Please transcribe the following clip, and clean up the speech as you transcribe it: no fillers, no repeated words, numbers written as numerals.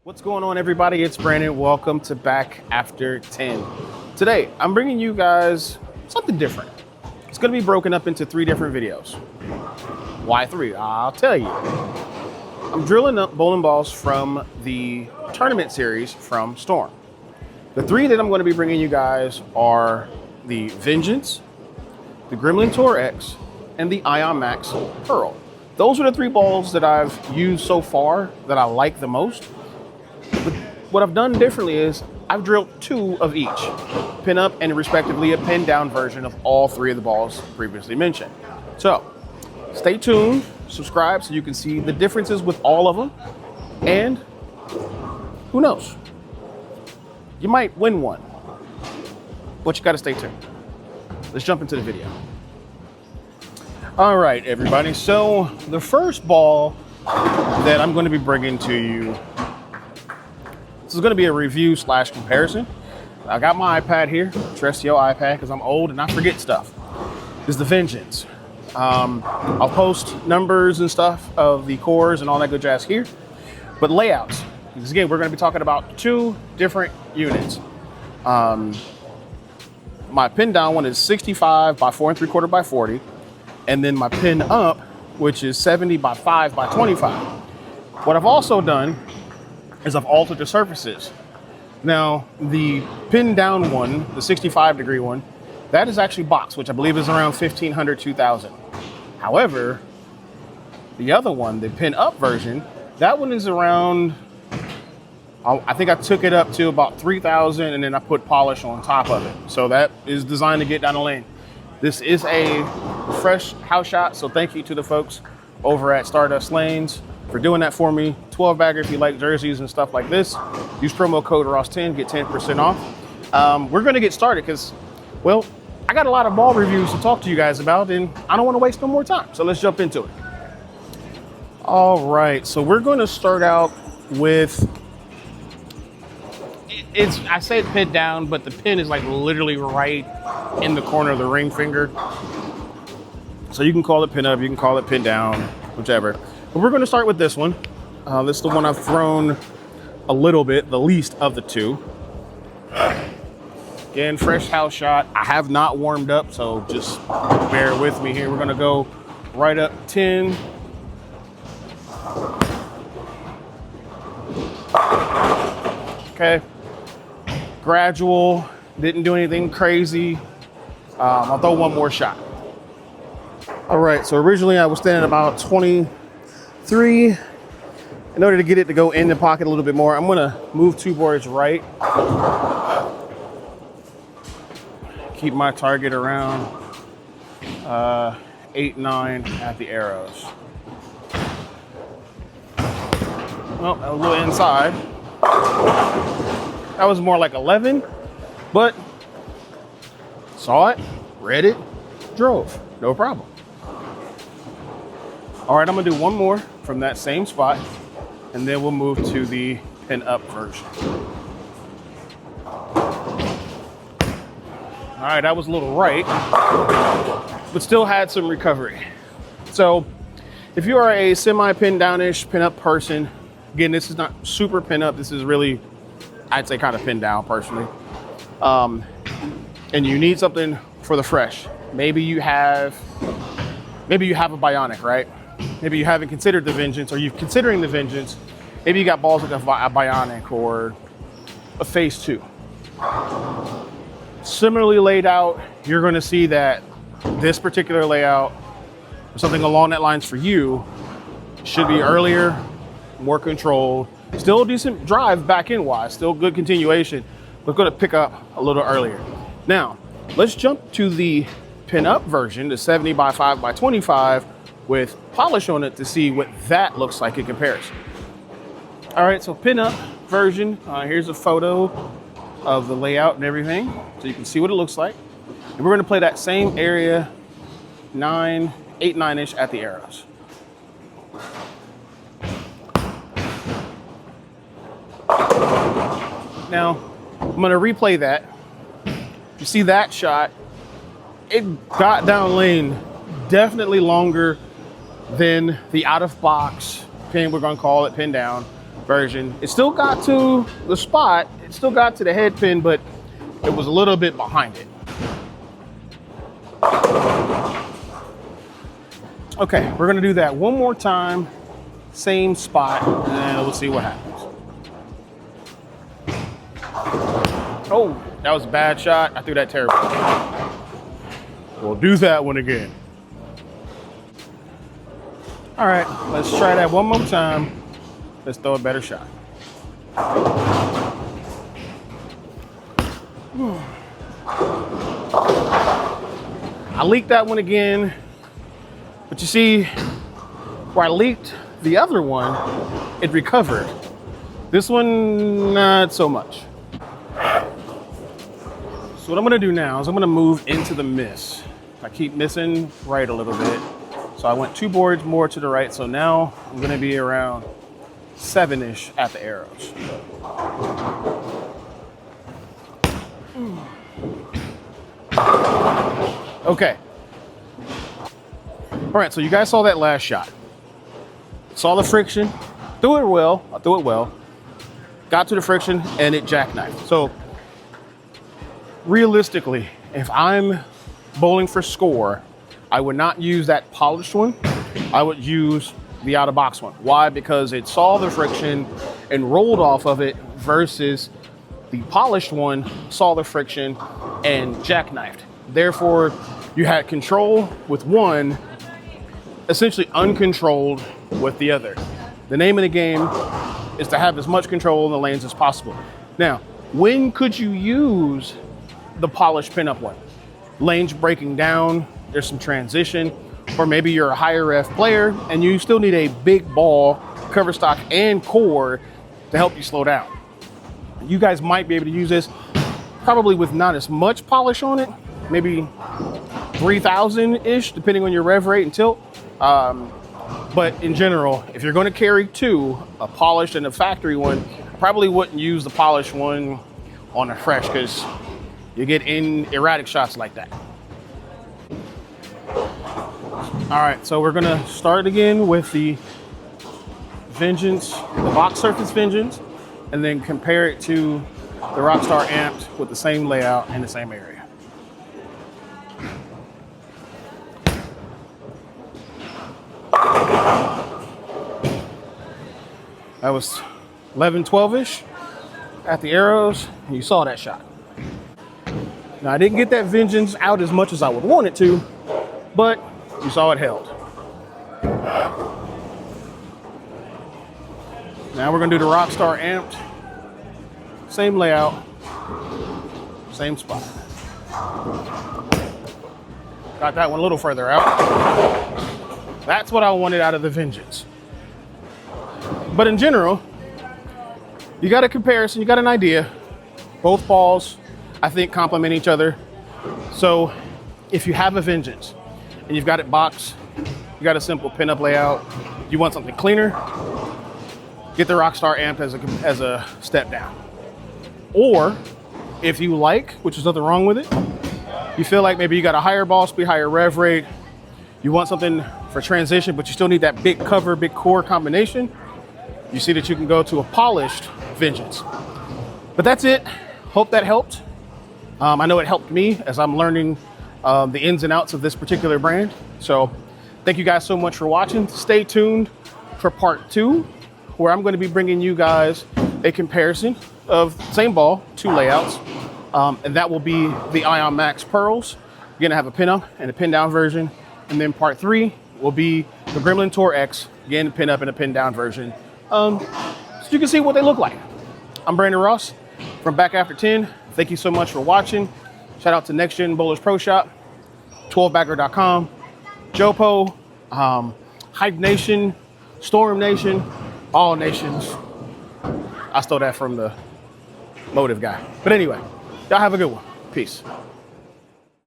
What's going on, everybody? It's Brandon. Welcome to Back After 10. Today, I'm bringing you guys something different. It's going to be broken up into 3 different videos. Why 3? I'll tell you. I'm drilling up bowling balls from the tournament series from Storm. The 3 that I'm going to be bringing you guys are the Vengeance, the Gremlin Tour X, and the Ion Max Pearl. Those are the 3 balls that I've used so far that I like the most. But what I've done differently is I've drilled 2 of each, pin up and respectively a pin down version of all 3 of the balls previously mentioned. So stay tuned, subscribe so you can see the differences with all of them, and who knows, you might win one, but you got to stay tuned. Let's jump into the video. All right, everybody. So the first ball that I'm going to be bringing to you, this is going to be a review / comparison. I got my iPad here, trusty old iPad, because I'm old and I forget stuff. This is the Vengeance. I'll post numbers and stuff of the cores and all that good jazz here. But layouts, because again, we're going to be talking about 2 different units. My pin down one is 65 by 4 3/4 by 40. And then my pin up, which is 70 by 5 by 25. What I've also done is I've altered the surfaces. Now, the pin down one, the 65-degree one, that is actually boxed, which I believe is around 1,500, 2,000. However, the other one, the pin up version, that one is around, I think I took it up to about 3,000 and then I put polish on top of it. So that is designed to get down the lane. This is a fresh house shot, so thank you to the folks over at Stardust Lanes for doing that for me. 12-bagger if you like jerseys and stuff like this. Use promo code ROSS10, get 10% off. We're gonna get started because, well, I got a lot of ball reviews to talk to you guys about and I don't wanna waste no more time. So let's jump into it. All right, so we're gonna start out with, I said pin down, but the pin is like literally right in the corner of the ring finger. So you can call it pin up, you can call it pin down, whichever. But we're going to start with this one. This is the one I've thrown a little bit, the least of the 2. Again, fresh house shot. I have not warmed up, so just bear with me here. We're going to go right up 10. Okay. Gradual, didn't do anything crazy. I'll throw one more shot. All right, so originally I was standing about 23. In order to get it to go in the pocket a little bit more, I'm gonna move 2 boards right. Keep my target around 8, 9 at the arrows. Well, a little inside. That was more like 11, but saw it, read it, drove, no problem. All right, I'm gonna do one more from that same spot, and then we'll move to the pin up version. All right, that was a little right, but still had some recovery. So if you are a semi-pin downish, pin up person, again, this is not super pin up, this is really, I'd say kind of pin down personally. And you need something for the fresh. Maybe you have a Bionic, right? Maybe you haven't considered the Vengeance, or you're considering the Vengeance. Maybe you got balls with a Bionic or a Phase 2. Similarly laid out, you're gonna see that this particular layout, or something along that lines for you, should be earlier, more controlled, still a decent drive back end wise, still good continuation, but gonna pick up a little earlier. Now, let's jump to the pin up version, the 70 by 5 by 25 with polish on it to see what that looks like in comparison. All right, so pin up version, here's a photo of the layout and everything, so you can see what it looks like. And we're gonna play that same area, 8, 9-ish at the arrows. Now, I'm gonna replay that. You see that shot, it got down lane definitely longer than the out of box pin, we're gonna call it pin down, version. It still got to the spot, it still got to the head pin, but it was a little bit behind it. Okay, we're gonna do that one more time, same spot, and we'll see what happens. Oh, that was a bad shot. I threw that terrible. We'll do that one again. All right, let's try that one more time. Let's throw a better shot. I leaked that one again, but you see, where I leaked the other one, it recovered. This one, not so much. So what I'm gonna do now is I'm gonna move into the miss. I keep missing right a little bit. So I went 2 boards more to the right. So now I'm gonna be around 7-ish at the arrows. Okay. All right, so you guys saw that last shot. Saw the friction, threw it well, I threw it well. Got to the friction and it jackknifed. So realistically, if I'm bowling for score, I would not use that polished one. I would use the out of box one. Why? Because it saw the friction and rolled off of it versus the polished one saw the friction and jackknifed. Therefore, you had control with one, essentially uncontrolled with the other. The name of the game is to have as much control in the lanes as possible. Now, when could you use the polished pinup one? Lanes breaking down, there's some transition, or maybe you're a higher ref player and you still need a big ball, cover stock, and core to help you slow down. You guys might be able to use this probably with not as much polish on it, maybe 3,000-ish, depending on your rev rate and tilt. But in general, if you're going to carry 2, a polished and a factory one, I probably wouldn't use the polished one on a fresh because you get in erratic shots like that. All right, so we're gonna start again with the Vengeance, the box surface Vengeance, and then compare it to the Rockstar Amped with the same layout in the same area. That was 11, 12-ish at the arrows, and you saw that shot. Now, I didn't get that Vengeance out as much as I would want it to, but you saw it held. Now we're gonna do the Rockstar Amped. Same layout, same spot. Got that one a little further out. That's what I wanted out of the Vengeance. But in general, you got a comparison, you got an idea. Both balls, I think, complement each other. So if you have a Vengeance and you've got it boxed, you got a simple pinup layout, you want something cleaner, get the Rockstar Amped as a step down. Or if you like, which is nothing wrong with it, you feel like maybe you got a higher ball speed, higher rev rate, you want something for transition, but you still need that big cover, big core combination, you see that you can go to a polished Vengeance. But that's it. Hope that helped. I know it helped me as I'm learning the ins and outs of this particular brand. So thank you guys so much for watching. Stay tuned for part 2, where I'm going to be bringing you guys a comparison of same ball, 2 layouts. And that will be the Ion Max Pearls. You're going to have a pin up and a pin down version. And then part 3 will be the Gremlin Tour X, again, pin up and a pin down version. So you can see what they look like. I'm Brandon Ross from Back After 10. Thank you so much for watching. Shout out to Next Gen Bowlers Pro Shop, 12bagger.com, Jopo, Hype Nation, Storm Nation, all nations. I stole that from the Motive guy. But anyway, y'all have a good one. Peace.